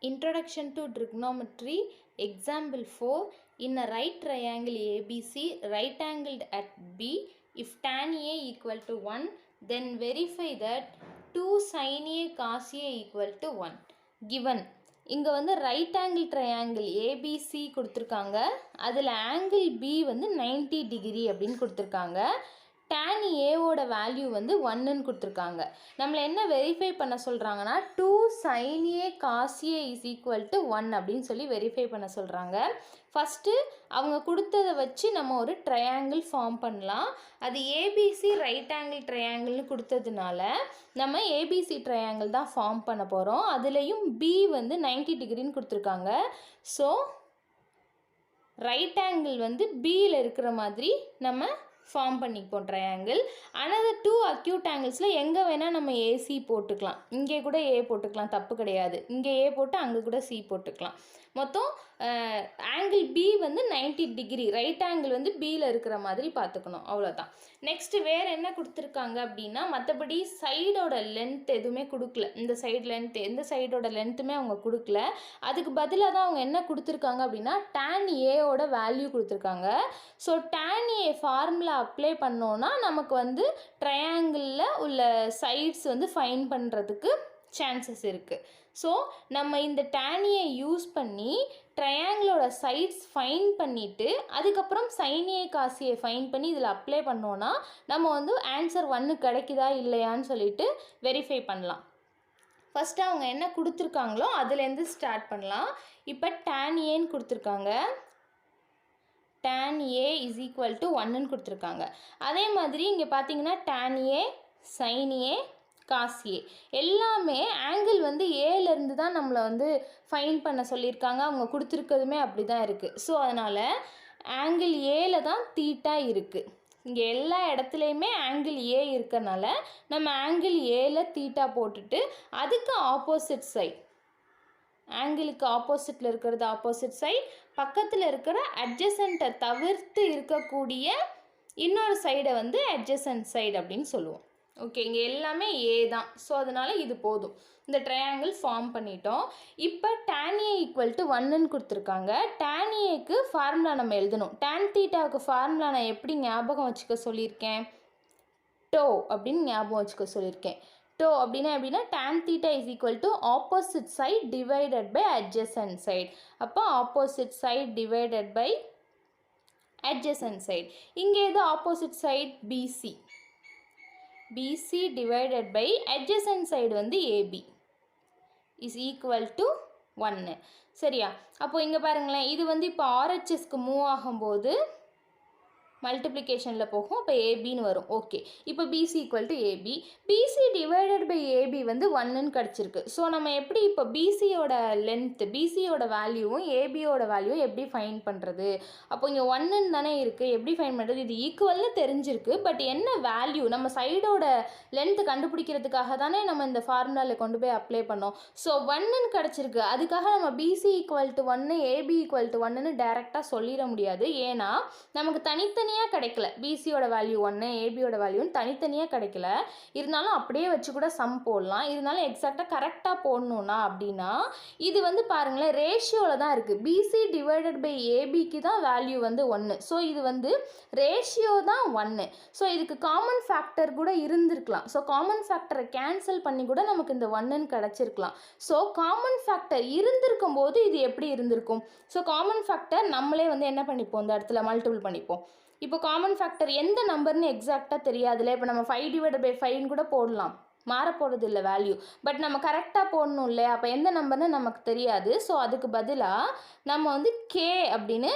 Introduction to Trigonometry, example 4. In a right triangle ABC, right angled at B, if tan A equal to 1, then verify that 2 sin A cos A equal to 1. Given. இங்கே வந்து right angle triangle ABC கொடுத்துருக்காங்க. அதில் angle B வந்து 90 degree அப்படின்னு கொடுத்துருக்காங்க. tan ஏவோட value வந்து 1ன்னு கொடுத்துருக்காங்க. நம்மளை என்ன வெரிஃபை பண்ண சொல்கிறாங்கன்னா 2 sin A cos A is equal to 1 அப்படின்னு சொல்லி வெரிஃபை பண்ண சொல்கிறாங்க. ஃபஸ்ட்டு அவங்க கொடுத்ததை வச்சு நம்ம ஒரு ட்ரையாங்கிள் ஃபார்ம் பண்ணலாம். அது ஏபிசி ரைட் ஆங்கிள் ட்ரையாங்கிள்னு கொடுத்ததுனால நம்ம ஏபிசி ட்ரையாங்கிள் தான் ஃபார்ம் பண்ண போகிறோம். அதுலேயும் பி வந்து 90 டிகிரின்னு கொடுத்துருக்காங்க. ஸோ ரைட் ஆங்கிள் வந்து பியில் இருக்கிற மாதிரி நம்ம ஃபார்ம் பண்ணிப்போம் ட்ரையாங்கிள். அனதர் 2 அக்யூட் ஆங்கிள்ஸில் எங்கே வேணால் நம்ம ஏசி போட்டுக்கலாம். இங்கே கூட ஏ போட்டுக்கலாம், தப்பு கிடையாது. இங்கே ஏ போட்டு அங்கே கூட சி போட்டுக்கலாம். மொத்தம் ஆங்கிள் பி வந்து 90 டிகிரி, ரைட் ஆங்கிள் வந்து பியில் இருக்கிற மாதிரி பார்த்துக்கணும், அவ்வளோதான். நெக்ஸ்ட்டு வேறு என்ன கொடுத்துருக்காங்க அப்படின்னா, மற்றபடி சைடோட லென்த் எதுவுமே கொடுக்கல. இந்த சைடு லென்த் எந்த சைடோட லென்த்துமே அவங்க கொடுக்கல. அதுக்கு பதிலாக தான் அவங்க என்ன கொடுத்துருக்காங்க அப்படின்னா tan ஏவோட வேல்யூ கொடுத்துருக்காங்க. ஸோ tan ஏ ஃபார்முலா அப்ளை பண்ணோன்னா நமக்கு வந்து ட்ரையாங்கிளில் உள்ள சைட்ஸ் வந்து ஃபைன் பண்ணுறதுக்கு சான்சஸ் இருக்குது. ஸோ நம்ம இந்த tan ஏ யூஸ் பண்ணி ட்ரையாங்கிளோட சைட்ஸ் ஃபைன் பண்ணிவிட்டு அதுக்கப்புறம் sin A cos A fine பண்ணி இதில் அப்ளை பண்ணோன்னா நம்ம வந்து ஆன்சர் 1 கிடைக்குதா இல்லையான்னு சொல்லிட்டு வெரிஃபை பண்ணலாம். ஃபஸ்ட்டு அவங்க என்ன கொடுத்துருக்காங்களோ அதுலேருந்து ஸ்டார்ட் பண்ணலாம். இப்போ tan ஏன்னு கொடுத்துருக்காங்க, tan A is equal to 1ன்னு கொடுத்துருக்காங்க. அதே மாதிரி இங்கே பார்த்தீங்கன்னா tan A sin A cos A எல்லாமே ஆங்கிள் வந்து ஏலேருந்து தான் நம்மளை வந்து ஃபைன் பண்ண சொல்லியிருக்காங்க. அவங்க கொடுத்துருக்கதுமே அப்படி தான் இருக்குது. ஸோ அதனால் ஆங்கிள் ஏல தான் தீட்டா இருக்குது. இங்கே எல்லா இடத்துலையுமே ஆங்கிள் ஏ இருக்கனால நம்ம ஆங்கிள் ஏல தீட்டா போட்டுட்டு அதுக்கு ஆப்போசிட் சைட், ஆங்கிளுக்கு ஆப்போசிட்டில் இருக்கிறது ஆப்போசிட் சைட், பக்கத்தில் இருக்கிற அட்ஜசண்ட்டை தவிர்த்து இருக்கக்கூடிய இன்னொரு சைடை வந்து அட்ஜசன்ட் சைடு அப்படின்னு சொல்லுவோம். ஓகே, இங்கே எல்லாமே ஏ தான். ஸோ அதனால் இது போதும். இந்த ட்ரையாங்கிள் ஃபார்ம் பண்ணிட்டோம். இப்போ tan A ஈக்குவல் டு 1ன்னு கொடுத்துருக்காங்க. tan ஏக்கு ஃபார்முலா நம்ம எழுதணும். tan தீட்டாவுக்கு ஃபார்முலா நான் எப்படி ஞாபகம் வச்சுக்க சொல்லியிருக்கேன், டோ அப்படின்னு ஞாபகம் வச்சுக்க சொல்லியிருக்கேன். டோ அப்படின்னா எப்படின்னா tan theta is equal to opposite side divided by adjacent side. அப்போ opposite side divided by adjacent side. இங்கே எது opposite side, BC. BC divided by adjacent side வந்து AB is equal to 1. சரியா? அப்போ இங்கே பாருங்களேன், இது வந்து இப்போ RHSக்கு மூவ் ஆகும்போது மல்டிப்ளிகேஷனில் போகும், அப்போ ஏபின்னு வரும். ஓகே, இப்போ BC equal to AB. BC divided by AB வந்து 1ன்னு கிடச்சிருக்கு. ஸோ நம்ம எப்படி இப்போ பிசியோட லென்த்து, பிசியோட வேல்யூவும் ஏபியோட வேல்யூவும் எப்படி ஃபைன் பண்ணுறது? அப்போ இங்கே 1ன்னு தானே இருக்குது, எப்படி ஃபைன் பண்ணுறது? இது ஈக்குவல்னு தெரிஞ்சிருக்கு, பட் என்ன வேல்யூ நம்ம சைடோட லென்த்து கண்டுபிடிக்கிறதுக்காக தானே நம்ம இந்த ஃபார்முலாவில் கொண்டு போய் அப்ளை பண்ணோம். ஸோ 1ன்னு கிடச்சிருக்கு. அதுக்காக நம்ம BC equal to 1 AB equal to 1ன்னு டேரெக்டாக சொல்லிட முடியாது. ஏன்னா நமக்கு தனித்தனியாக கிடைக்கல. பிசியோட வேல்யூ 1, ஏபியோட வேல்யூன்னு தனித்தனியாக கிடைக்கல. இருந்தாலும் அப்படியே வச்சு கூட சம் போடலாம். இருந்தாலும் எக்ஸாக்டாக கரெக்டாக போடணுன்னா அப்படின்னா இது வந்து பாருங்களேன் ரேஷியோவில் தான் இருக்குது. பிசி டிவைடட் பை ஏபிக்கு தான் வேல்யூ வந்து 1. ஸோ இது வந்து ரேஷியோ தான் 1. ஸோ இதுக்கு காமன் ஃபேக்டர் கூட இருந்திருக்கலாம். ஸோ காமன் ஃபேக்டரை கேன்சல் பண்ணி கூட நமக்கு இந்த 1ன்னு கிடச்சிருக்கலாம். ஸோ காமன் ஃபேக்டர் இருந்திருக்கும் போது இது எப்படி இருந்திருக்கும்? ஸோ காமன் ஃபேக்டர் நம்மளே வந்து என்ன பண்ணிப்போம், இந்த இடத்துல மல்டிபிள் பண்ணிப்போம். இப்போ காமன் ஃபேக்டர் எந்த நம்பர்னு எக்ஸாக்டாக தெரியாதுல்ல. இப்போ நம்ம 5 டிவைட் பை 5ன்னு கூட போடலாம், மாற போகிறது இல்லை வேல்யூ. பட் நம்ம கரெக்டாக போடணும் இல்லையா? அப்போ எந்த நம்பர்னு நமக்கு தெரியாது. ஸோ அதுக்கு பதிலாக நம்ம வந்து கே அப்படின்னு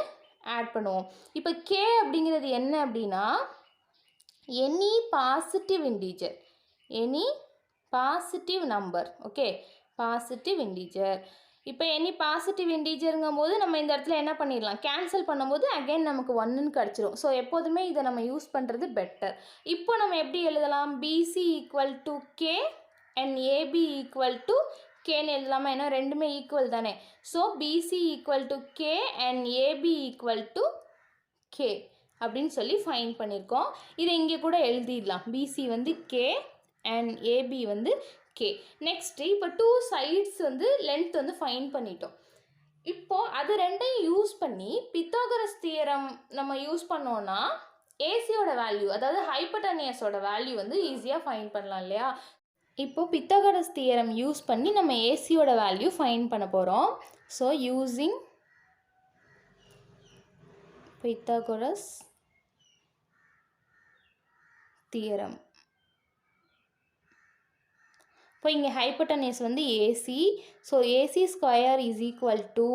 ஆட் பண்ணுவோம். இப்போ கே அப்படிங்கிறது என்ன அப்படின்னா any positive integer, any positive number. Okay, positive integer. இப்போ எனி பாசிட்டிவ் இன்டீஜருங்கும் போது நம்ம இந்த இடத்துல என்ன பண்ணிடலாம், கேன்சல் பண்ணும்போது அகைன் நமக்கு 1ன்னு கிடச்சிரும். ஸோ எப்போதுமே இதை நம்ம யூஸ் பண்ணுறது பெட்டர். இப்போ நம்ம எப்படி எழுதலாம், BC equal to K and AB equal to கேன்னு எழுதலாமா? ஏன்னா ரெண்டுமே ஈக்குவல் தானே. So BC equal to K and AB equal to K அப்படின்னு சொல்லி ஃபைன் பண்ணியிருக்கோம். இதை இங்கே கூட எழுதிடலாம். பிசி வந்து கே அண்ட் ஏபி வந்து கே. நெக்ஸ்ட்டு இப்போ 2 சைட்ஸ் வந்து லென்த் வந்து ஃபைண்ட் பண்ணிட்டோம். இப்போது அது ரெண்டையும் யூஸ் பண்ணி பித்தாகரஸ் தியரம் நம்ம யூஸ் பண்ணோன்னா ஏசியோட வேல்யூ, அதாவது ஹைப்போட்டனியஸோட வேல்யூ வந்து ஈஸியாக ஃபைண்ட் பண்ணலாம் இல்லையா? இப்போ பித்தாகரஸ் தியரம் யூஸ் பண்ணி நம்ம ஏசியோட வேல்யூ ஃபைண்ட் பண்ண போகிறோம். So using Pythagoras theorem. இப்போ இங்கே ஹைப்போட்டனியஸ் வந்து AC. So AC square is equal to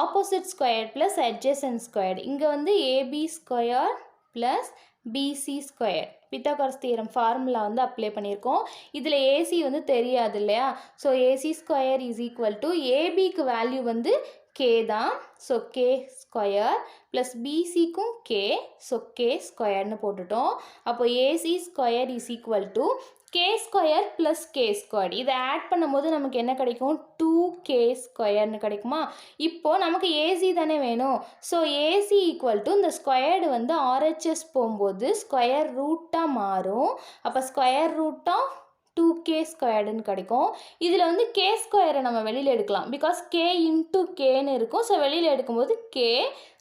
opposite square plus adjacent square. இங்கே வந்து AB square plus BC square. Pythagoras theorem formula வந்து அப்ளை பண்ணியிருக்கோம். இதில் ஏசி வந்து தெரியாது இல்லையா? So AC square is equal to ஏபிக்கு வேல்யூ வந்து கே தான். ஸோ கே ஸ்கொயர் ப்ளஸ் பிசிக்கும் கே. ஸோ கே ஸ்கொயர்னு போட்டுட்டோம். அப்போ AC square is equal to K square plus K square. இதை ஆட் பண்ணும்போது நமக்கு என்ன கிடைக்கும்? 2k ஸ்கொயர்னு கிடைக்குமா? இப்போது நமக்கு ஏசி தானே வேணும். ஸோ ஏசி ஈக்குவல் டு இந்த ஸ்கொயர்டு வந்து ஆர்ஹெச்எஸ் போகும்போது ஸ்கொயர் ரூட்டாக மாறும். அப்போ ஸ்கொயர் ரூட் ஆஃப் 2k ஸ்கொயர்டுன்னு கிடைக்கும். இதில் வந்து கே ஸ்கொயரை நம்ம வெளியில் எடுக்கலாம். பிகாஸ் கே இன்ட்டு கேன்னு இருக்கும். ஸோ வெளியில் எடுக்கும்போது கே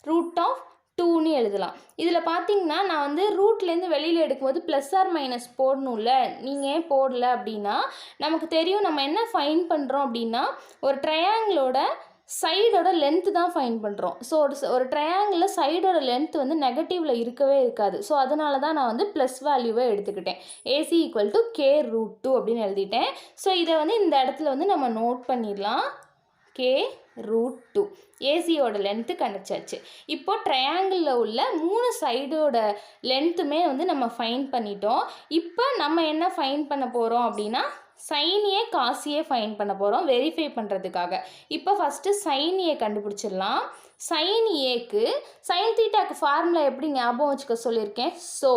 ரூட் ஆஃப் 2ன்னு எழுதலாம். இதில் பார்த்தீங்கன்னா நான் வந்து ரூட்லேருந்து வெளியில் எடுக்கும்போது ப்ளஸ் ஆர் மைனஸ் போடணும்ல. நீங்கள் ஏன் போடல அப்படின்னா நமக்கு தெரியும் நம்ம என்ன ஃபைண்ட் பண்ணுறோம் அப்படின்னா ஒரு ட்ரையாங்கிளோட சைடோட லென்த்து தான் ஃபைண்ட் பண்ணுறோம். ஸோ ஒரு ட்ரையாங்கிளில் சைடோட லென்த் வந்து நெகட்டிவில் இருக்கவே இருக்காது. ஸோ அதனால தான் நான் வந்து ப்ளஸ் வேல்யூவை எடுத்துக்கிட்டேன். AC equal to K root 2 அப்படின்னு எழுதிட்டேன். ஸோ இதை வந்து இந்த இடத்துல வந்து நம்ம நோட் பண்ணிடலாம். கே ரூட் 2 ஏசியோட லென்த்து கண்டுச்சாச்சு. இப்போ ட்ரையாங்கிளில் உள்ள 3 சைடோட லென்த்துமே வந்து நம்ம ஃபைண்ட் பண்ணிட்டோம். இப்போ நம்ம என்ன ஃபைண்ட் பண்ண போகிறோம் அப்படின்னா சைனியே காசியே ஃபைண்ட் பண்ண போகிறோம் வெரிஃபை பண்ணுறதுக்காக. இப்போ ஃபஸ்ட்டு சைனியை கண்டுபிடிச்சிடலாம். சைன் ஏக்கு சைன் தீட்டாக்கு ஃபார்முலா எப்படி ஞாபகம் வச்சுக்க சொல்லியிருக்கேன்? So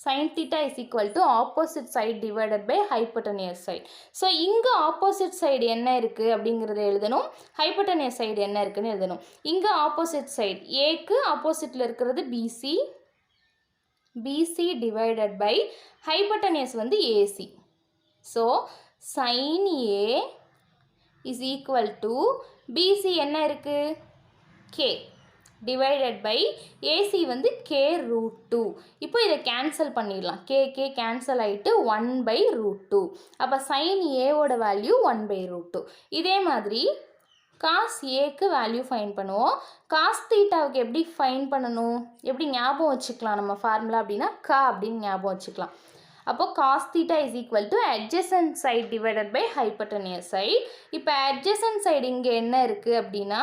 sin theta is equal to opposite side divided by hypotenuse side. So இங்கே ஆப்போசிட் சைடு என்ன இருக்குது அப்படிங்கிறத எழுதணும். ஹைப்போட்டனியஸ் சைடு என்ன இருக்குதுன்னு எழுதணும். இங்கே ஆப்போசிட் சைடு ஏக்கு ஆப்போசிட்டில் இருக்கிறது BC. BC divided by hypotenuse வந்து AC. So sin A is equal to BC என்ன இருக்குது? கே டிவைடட் பை ஏசி வந்து கே ரூட் 2. இப்போ இதை கேன்சல் பண்ணிடலாம். கே கேன்சல் ஆகிட்டு 1/√2. அப்போ சைன் ஏவோட வேல்யூ 1/√2. இதே மாதிரி காஸ் ஏக்கு வேல்யூ ஃபைன் பண்ணுவோம். காஸ் தீட்டாவுக்கு எப்படி ஃபைன் பண்ணணும், எப்படி ஞாபகம் வச்சுக்கலாம் நம்ம ஃபார்முலா அப்படின்னா கா அப்படின்னு ஞாபகம் வச்சுக்கலாம். அப்போ cos theta is equal to adjacent side divided by hypotenuse side. இப்போ அட்ஜசன்ட் சைடு இங்கே என்ன இருக்குது அப்படின்னா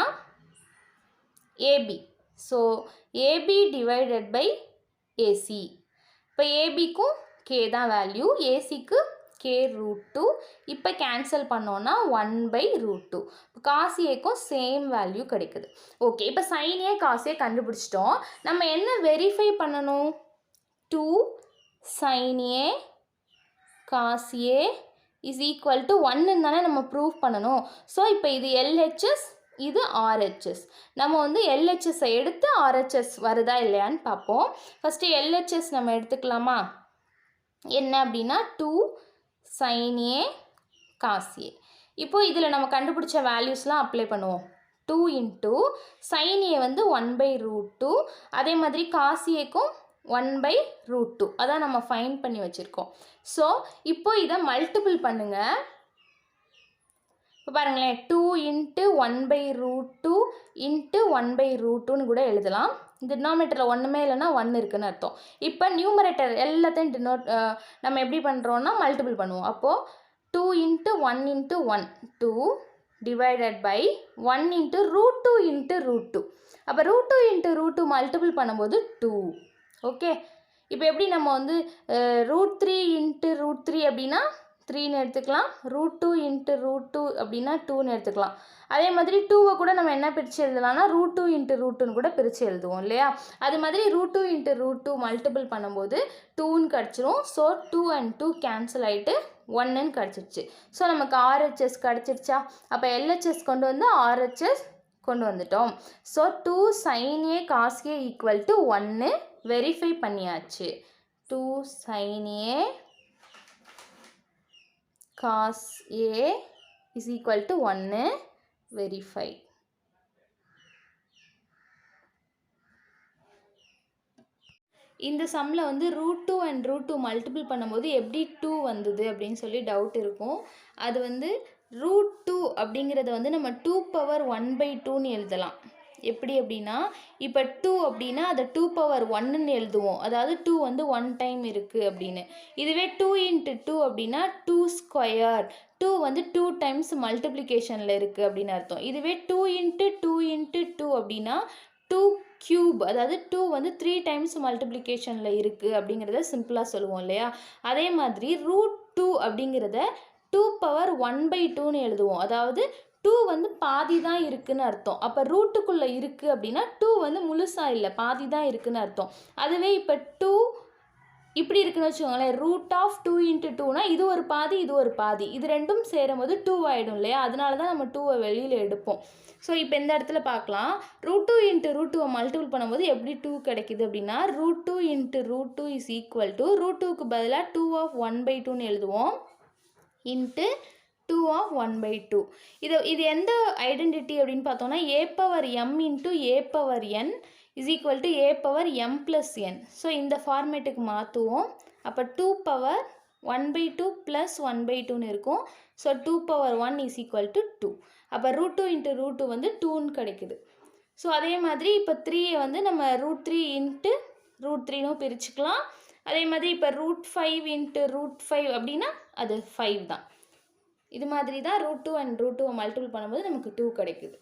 AB. So AB divided by AC. இப்போ ஏபிக்கும் கே தான் வேல்யூ, ஏசிக்கு கே ரூட் 2. இப்போ கேன்சல் பண்ணோன்னா 1/√2. இப்போ காசியேக்கும் சேம் வேல்யூ கிடைக்குது. ஓகே, இப்போ சைனே காசியே கண்டுபிடிச்சிட்டோம். நம்ம என்ன வெரிஃபை பண்ணணும்? 2 sin A cos A is equal to 1ன்னு தானே நம்ம ப்ரூவ் பண்ணணும். ஸோ இப்போ இது எல்ஹெச்எஸ், இது ஆர்ஹெச்எஸ். நம்ம வந்து எல்ஹெச்எஸ்ஸை எடுத்து ஆர்ஹெச்எஸ் வருதா இல்லையான்னு பார்ப்போம். ஃபஸ்ட்டு எல்ஹெச்எஸ் நம்ம எடுத்துக்கலாமா? என்ன அப்படின்னா 2 sin A cos A. இப்போ இதில் நம்ம கண்டுபிடிச்ச வேல்யூஸ்லாம் அப்ளை பண்ணுவோம். 2 இன்ட்டு sin A வந்து 1/√2. அதே மாதிரி cos Aக்கும் 1/√2. அதான் நம்ம ஃபைண்ட் பண்ணி வச்சுருக்கோம். ஸோ இப்போ இதை மல்டிபிள் பண்ணுங்கள். இப்போ பாருங்களேன், 2 இன்ட்டு 1/√2 இன்ட்டு 1/√2ன்னு கூட எழுதலாம். டினாமினேட்டரில் ஒன்றுமே இல்லைன்னா 1 இருக்குதுன்னு அர்த்தம். இப்போ நியூமரேட்டர் எல்லாத்தையும் நம்ம எப்படி பண்ணுறோன்னா மல்டிபிள் பண்ணுவோம். அப்போது 2 into 1 into 1 2 divided by 1 into √2 into √2. அப்போ √2 இன்ட்டு √2 மல்டிபிள் பண்ணும்போது 2. ஓகே, இப்போ எப்படி நம்ம வந்து √3 இன்ட்டு √3 அப்படின்னா 3ன்னு எடுத்துக்கலாம். √2 இன்ட்டு √2 அப்படின்னா 2ன்னு எடுத்துக்கலாம். அதே மாதிரி 2வை கூட நம்ம என்ன பிரித்து எழுதலாம்னா √2 இன்ட்டு √2ன்னு கூட பிரித்து எழுதுவோம் இல்லையா? அது மாதிரி √2 இன்ட்டு √2 மல்டிபிள் பண்ணும்போது 2ன்னு கிடச்சிரும். ஸோ 2 and 2 கேன்சல் ஆகிட்டு 1ன்னு கிடச்சிருச்சு. ஸோ நமக்கு ஆர்ஹெச்எஸ் கிடச்சிருச்சா? அப்போ எல்ஹெச்எஸ் கொண்டு வந்து ஆர்ஹெச்எஸ் கொண்டு வந்துட்டோம். So 2 sin A cos A equal to 1 verify பண்ணியாச்சு. 2 sin A cos A is equal to 1 verify. இந்த சம்மில் வந்து √2 அண்ட் √2 மல்டிபிள் பண்ணும்போது எப்படி 2 வந்தது அப்படின்னு சொல்லி டவுட் இருக்கும். அது வந்து √2 அப்படிங்கிறத வந்து நம்ம 2^1/2ன்னு எழுதலாம். எப்படி அப்படின்னா இப்போ 2 அப்படின்னா அதை 2^1ன்னு எழுதுவோம். அதாவது 2 வந்து 1 டைம் இருக்குது அப்படின்னு. இதுவே 2 × 2 அப்படின்னா 2 ஸ்கொயர். 2 வந்து 2 டைம்ஸ் மல்டிப்ளிகேஷனில் இருக்குது அப்படின்னு அர்த்தம். இதுவே 2 × 2 × 2 அப்படின்னா 2 கியூப். அதாவது 2 வந்து 3 டைம்ஸ் மல்டிப்ளிகேஷனில் இருக்குது அப்படிங்கிறத சிம்பிளாக சொல்லுவோம் இல்லையா. அதே மாதிரி √2 அப்படிங்கிறத 2^1/2ன்னு எழுதுவோம். அதாவது 2 வந்து பாதி தான் இருக்குதுன்னு அர்த்தம். அப்போ ரூட்டுக்குள்ளே இருக்குது அப்படின்னா 2 வந்து முழுசாக இல்லை, பாதி தான் இருக்குதுன்னு அர்த்தம். அதுவே இப்போ 2 இப்படி இருக்குன்னு வச்சுக்கோங்களேன். √2 × 2னா இது ஒரு பாதி, இது ஒரு பாதி, இது ரெண்டும் சேரும்போது 2 ஆகிடும் இல்லையா. அதனால தான் நம்ம 2வை வெளியில் எடுப்போம். ஸோ இப்போ இந்த இடத்துல பார்க்கலாம். √2 × √2வை மல்டிபிள் பண்ணும்போது எப்படி 2 கிடைக்குது அப்படின்னா √2 × √2 இஸ் ஈக்குவல் டு √2க்கு பதிலாக 2^1/2ன்னு எழுதுவோம் இன்ட்டு 2^1/2. இது எந்த ஐடென்டிட்டி அப்படின்னு பார்த்தோம்னா a⁴m × a⁴n is equal to a⁴m+n. So இந்த ஃபார்மேட்டுக்கு மாற்றுவோம். அப்போ 2^1/2 + 1/2ன்னு இருக்கும். So 2^1 is equal to 2. அப்போ √2 × √2 வந்து 2ன்னு கிடைக்குது. ஸோ அதே மாதிரி இப்போ 3யை வந்து நம்ம √3 × √3ன்னு பிரிச்சுக்கலாம். அதே மாதிரி இப்போ √5 × √5 அப்படின்னா அது 5 தான். இது மாதிரி தான் √2 அண்ட் √2வை மல்டிபிள் பண்ணும்போது நமக்கு 2 கிடைக்குது.